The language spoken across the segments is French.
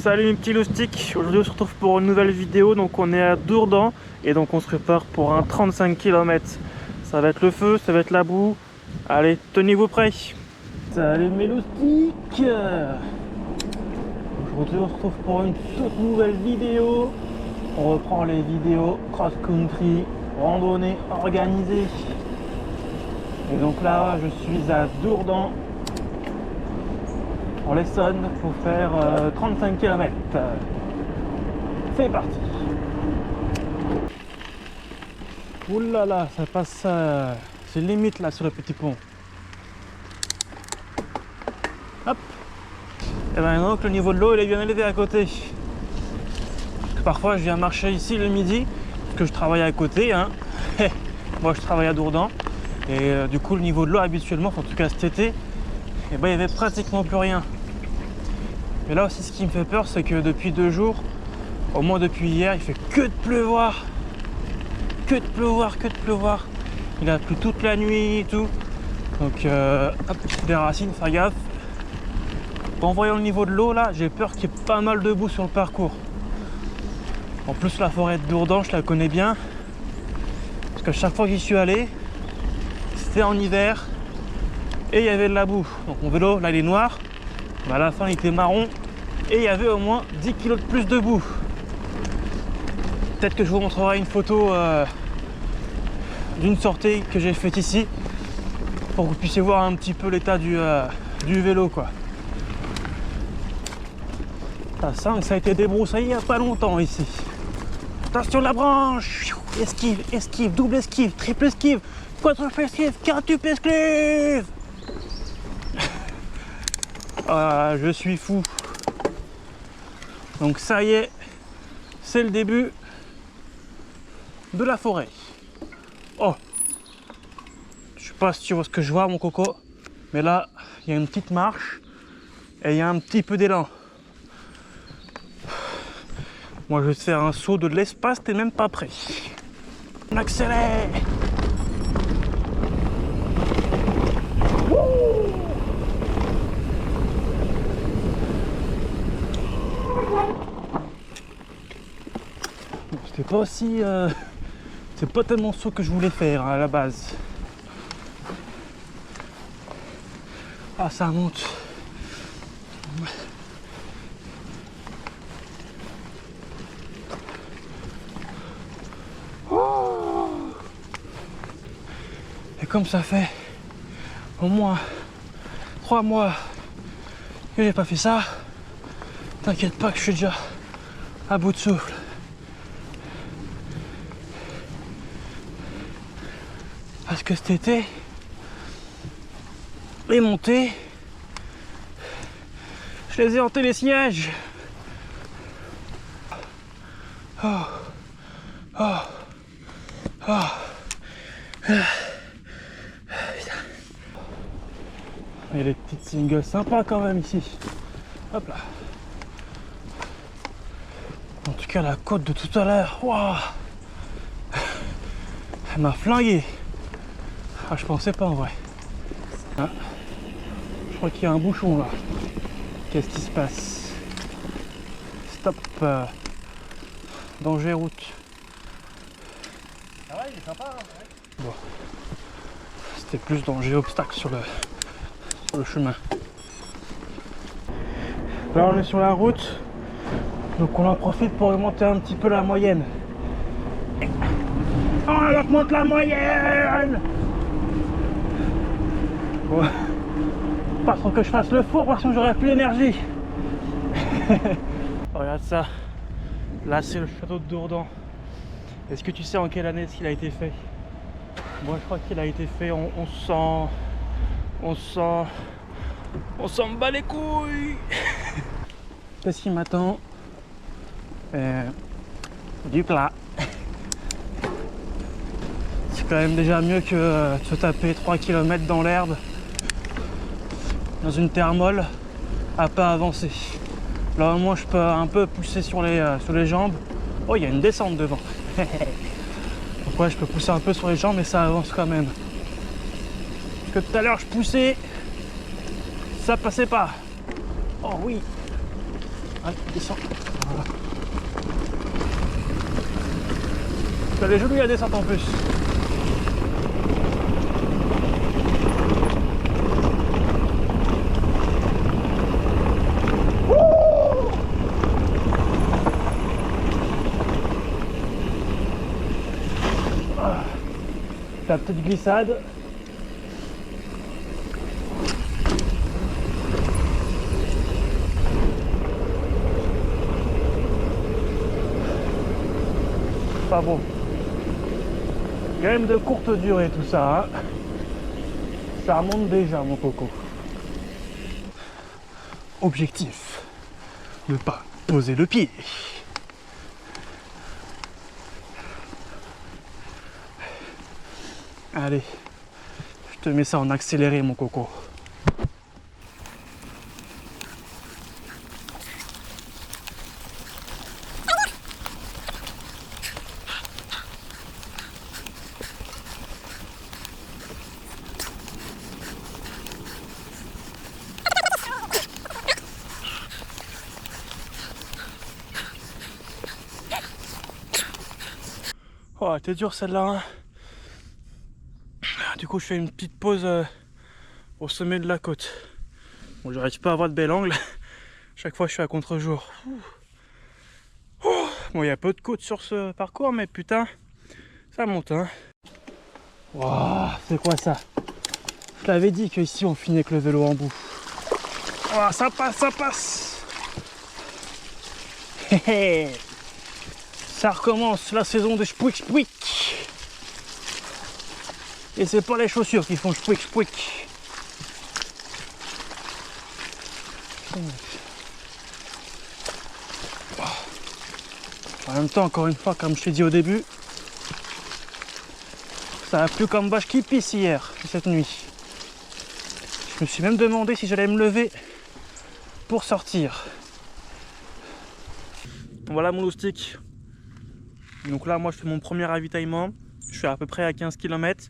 Salut mes petits loustiques, aujourd'hui on se retrouve pour une nouvelle vidéo. Donc on est à Dourdan et donc on se prépare pour un 35 km. Ça va être le feu, ça va être la boue. Allez, tenez-vous prêts. Salut mes loustiques. Aujourd'hui on se retrouve pour une toute nouvelle vidéo. On reprend les vidéos cross-country, randonnée organisée. Et donc là je suis à Dourdan en l'Essonne pour faire 35 km. C'est parti. Ouh là là, ça passe, c'est limite là sur le petit pont. Hop. Et ben donc le niveau de l'eau il est bien élevé à côté. Parce que parfois je viens marcher ici le midi, parce que je travaille à côté, hein. Moi je travaille à Dourdan. Et du coup le niveau de l'eau habituellement, en tout cas cet été, et ben il n'y avait pratiquement plus rien. Mais là aussi ce qui me fait peur, c'est que depuis 2 jours, au moins depuis hier, il fait que de pleuvoir. Que de pleuvoir, que de pleuvoir. Il a plu toute la nuit et tout. Donc hop, les racines, faire gaffe. En voyant le niveau de l'eau là, j'ai peur qu'il y ait pas mal de boue sur le parcours. En plus la forêt de Dourdan, je la connais bien. Parce que chaque fois que j'y suis allé, c'était en hiver et il y avait de la boue. Donc mon vélo, là il est noir. Mais à la fin il était marron et il y avait au moins 10 kg de plus de boue. Peut-être que je vous montrerai une photo d'une sortie que j'ai faite ici pour que vous puissiez voir un petit peu l'état du vélo quoi. Ça a été débroussaillé il n'y a pas longtemps ici. Attention la branche. Esquive, esquive, double esquive, triple esquive, quadruple esquive, quintuple esquive. Ah, je suis fou. Donc ça y est, c'est le début de la forêt. Oh, je sais pas si tu vois ce que je vois mon coco, mais là il y a une petite marche et il y a un petit peu d'élan. Moi je vais te faire un saut de l'espace, t'es même pas prêt. On accélère. C'était pas aussi... c'est pas tellement ce que je voulais faire à la base. Ah ça monte. Oh. Et comme ça fait au moins 3 mois que j'ai pas fait ça, t'inquiète pas que je suis déjà à bout de souffle. Parce que cet été, les montées, je les ai hantés les sièges. Oh, oh, oh. Il y a des petites singles sympas quand même ici. Hop là. En tout cas la côte de tout à l'heure, waouh, elle m'a flingué. Ah, je pensais pas en vrai. Ah, je crois qu'il y a un bouchon là. Qu'est-ce qui se passe? Stop. Danger route. Ah ouais, il est sympa. Hein, ouais. Bon. C'était plus danger obstacle sur le chemin. Là on est sur la route. Donc on en profite pour augmenter un petit peu la moyenne. On augmente la moyenne. Ouais. Pas trop que je fasse le four parce que j'aurais plus d'énergie. Regarde ça. Là c'est le château de Dourdan. Est-ce que tu sais en quelle année est-ce qu'il a été fait? Moi je crois qu'il a été fait en 1100. On s'en bat les couilles. Qu'est-ce qui m'attend? Du plat. C'est quand même déjà mieux que de se taper 3 km dans l'herbe dans une terre molle à pas avancer. Là au moins je peux un peu pousser sur les jambes. Oh, il y a une descente devant. Donc ouais, je peux pousser un peu sur les jambes mais ça avance quand même. Parce que tout à l'heure je poussais, ça passait pas. Oh oui. Allez, descends. Voilà. Elle est jolie la descente en plus. La petite glissade. Pas bon. Game de courte durée tout ça. Hein. Ça remonte déjà mon coco. Objectif. Ne pas poser le pied. Allez, je te mets ça en accéléré mon coco. Oh, elle était dure celle-là. Hein. Du coup, je fais une petite pause au sommet de la côte. Bon, j'arrive pas à avoir de bel angle. Chaque fois, je suis à contre-jour. Bon, il y a peu de côtes sur ce parcours, mais putain, ça monte. Hein. Wow, c'est quoi ça? Je l'avais dit qu'ici, on finit avec le vélo en bout. Oh, ça passe, ça passe. Ça recommence la saison de spouic spouic. Et c'est pas les chaussures qui font spouic spouic. En même temps, encore une fois, comme je t'ai dit au début, ça a plu comme vache qui pisse hier, cette nuit. Je me suis même demandé si j'allais me lever pour sortir. Voilà mon loustic. Donc là, moi, je fais mon premier ravitaillement. Je suis à peu près à 15 km.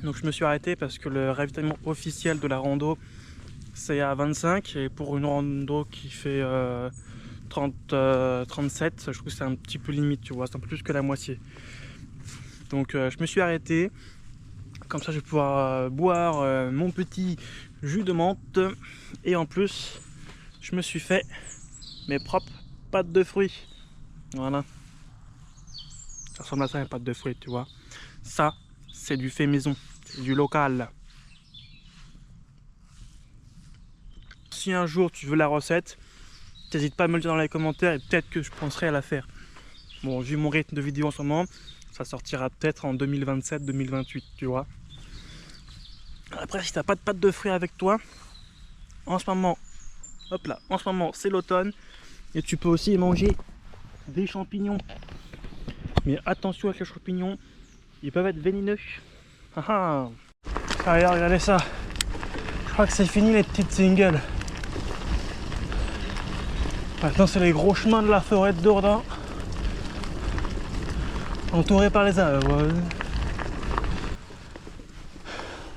Donc je me suis arrêté parce que le ravitaillement officiel de la rando, c'est à 25. Et pour une rando qui fait 37, je trouve que c'est un petit peu limite, tu vois. C'est un peu plus que la moitié. Donc je me suis arrêté. Comme ça, je vais pouvoir boire mon petit jus de menthe. Et en plus, je me suis fait mes propres pâtes de fruits. Voilà. Ça ressemble à ça, une pâte de fruits, tu vois. Ça, c'est du fait maison. C'est du local. Si un jour tu veux la recette, n'hésite pas à me le dire dans les commentaires et peut-être que je penserai à la faire. Bon, vu mon rythme de vidéo en ce moment, ça sortira peut-être en 2027-2028, tu vois. Après, si t'as pas de pâte de fruits avec toi, en ce moment, hop là, en ce moment c'est l'automne et tu peux aussi manger des champignons. Mais attention avec les champignons, ils peuvent être vénéneux. Ah ah. Allez, regardez ça. Je crois que c'est fini les petites singles. Maintenant c'est les gros chemins de la forêt de Dourdan. Entouré par les arbres.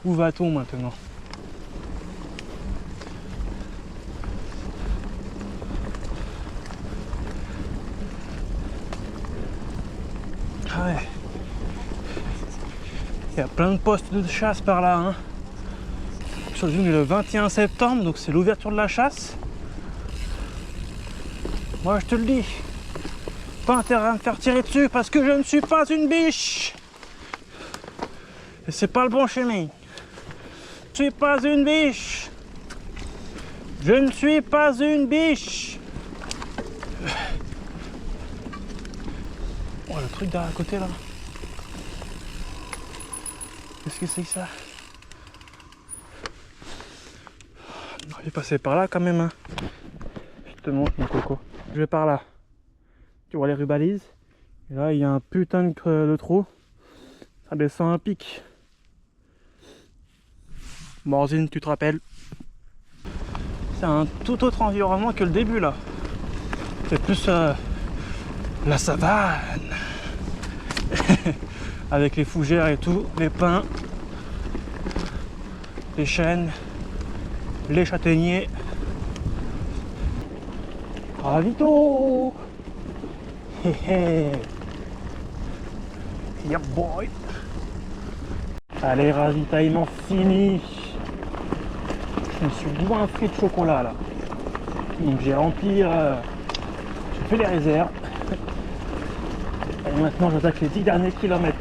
Où va-t-on maintenant? Ah ouais. Il y a plein de postes de chasse par là. Hein. Aujourd'hui on est le 21 septembre, donc c'est l'ouverture de la chasse. Moi je te le dis, pas intérêt à me faire tirer dessus parce que je ne suis pas une biche. Et c'est pas le bon chemin. Je ne suis pas une biche. Je ne suis pas une biche. Oh, le truc derrière à côté là. Qu'est-ce que c'est que ça? Non, il est passé par là quand même. Hein. Je te montre mon coco. Je vais par là. Tu vois les rubalises. Et là, il y a un putain de trou. Ça descend un pic. Morzine, tu te rappelles? C'est un tout autre environnement que le début là. C'est plus la savane. Avec les fougères et tout, les pins, les chênes, les châtaigniers. Ravito. Hé hé. Yeah boy. Allez, ravitaillement fini. Je me suis goinfré de chocolat là. Donc j'ai rempli, j'ai fait les réserves. Et maintenant j'attaque les 10 derniers kilomètres.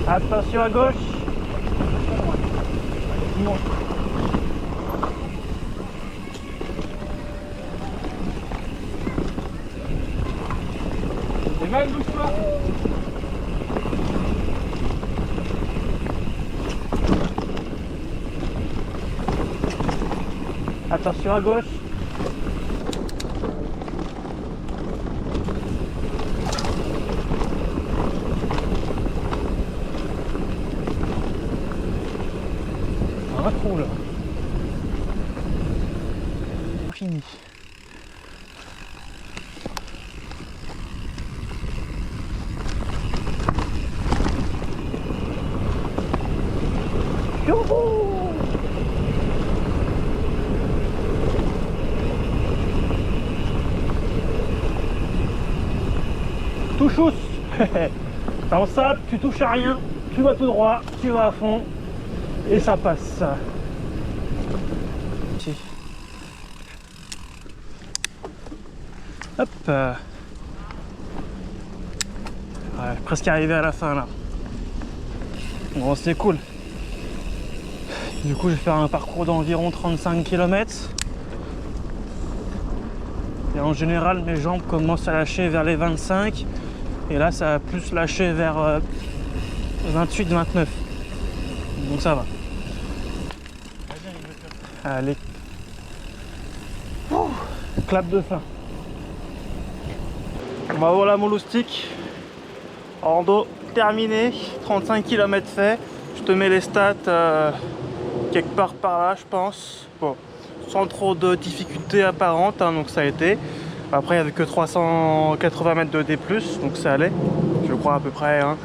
Attention à gauche. Et même bouge-toi. Attention à gauche. Un trou là. Fini. Youhou! Tout chousse. T'es en sable, tu touches à rien, tu vas tout droit, tu vas à fond et ça passe. Ici. Hop. Ouais, presque arrivé à la fin là. Bon, c'est cool. Du coup, je vais faire un parcours d'environ 35 km. Et en général, mes jambes commencent à lâcher vers les 25. Et là, ça va plus lâcher vers 28-29. Donc ça va. Allez. Oh, clap de fin. Bah voilà mon loustic. Rando terminé. 35 km fait. Je te mets les stats quelque part par là, je pense. Bon, sans trop de difficultés apparentes, hein, donc ça a été. Après, il n'y avait que 380 mètres de D+, donc ça allait, je crois à peu près. Hein.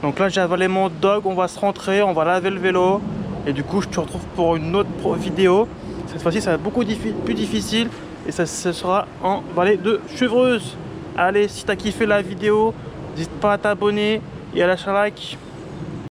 Donc là, j'ai avalé mon dog, on va se rentrer, on va laver le vélo. Et du coup, je te retrouve pour une autre vidéo. Cette fois-ci, ça va être beaucoup plus difficile. Et ça ce sera en vallée de Chevreuse. Allez, si tu as kiffé la vidéo, n'hésite pas à t'abonner et à lâcher un like.